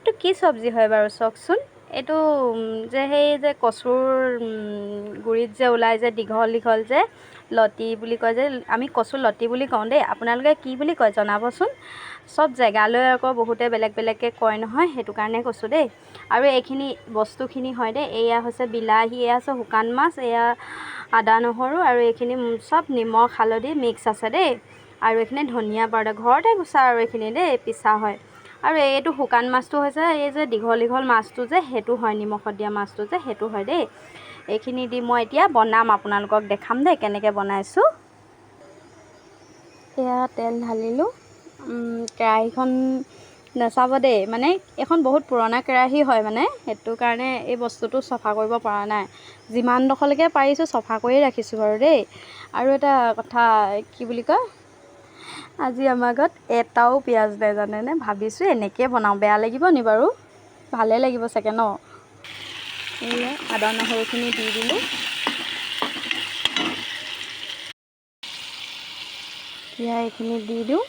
এইটো কি চব্জি হয় বাৰু চাওকচোন। এইটো যে সেই যে কচুৰ গুৰিত যে ওলাই যে দীঘল দীঘল যে লতি বুলি কয় যে, আমি কচু লতি বুলি কওঁ দেই, আপোনালোকে কি বুলি কয় জনাবচোন। চব জেগালৈ আকৌ বহুতে বেলেগ বেলেগকৈ কয় নহয়, সেইটো কাৰণে কৈছোঁ দেই। আৰু এইখিনি বস্তুখিনি হয় দেই, এয়া হৈছে বিলাহী, এয়া আছে শুকান মাছ, এয়া আদা নহৰু, আৰু এইখিনি চব নিমখ হালধি মিক্স আছে দেই। আৰু এইখিনি ধনিয়া পাউডাৰ ঘৰতে গুচা আৰু এইখিনি দেই, পিছা হয়। আৰু এইটো শুকান মাছটো হৈছে এই যে দীঘল দীঘল মাছটো যে, সেইটো হয় নিমখত দিয়া মাছটো যে, সেইটো হয় দেই। এইখিনি দি মই এতিয়া বনাম, আপোনালোকক দেখাম দেই কেনেকৈ বনাইছোঁ। এয়া তেল ঢালিলোঁ। কেৰাহীখন নাচাব দেই, মানে এইখন বহুত পুৰণা কেৰাহী হয়, মানে সেইটো কাৰণে এই বস্তুটো চফা কৰিব পৰা নাই। যিমানডোখৰলৈকে পাৰিছোঁ চফা কৰিয়ে ৰাখিছোঁ বাৰু দেই। আৰু এটা কথা কি বুলি কয়, আজি আমাৰ ঘৰত এটাও পিঁয়াজ নাই জানেনে। ভাবিছোঁ এনেকৈ বনাওঁ, বেয়া লাগিব নি বাৰু, ভালেই লাগিব চাগে ন। এয়া আদা নহৰুখিনি দি দিলোঁ। এতিয়া এইখিনি দি দিওঁ।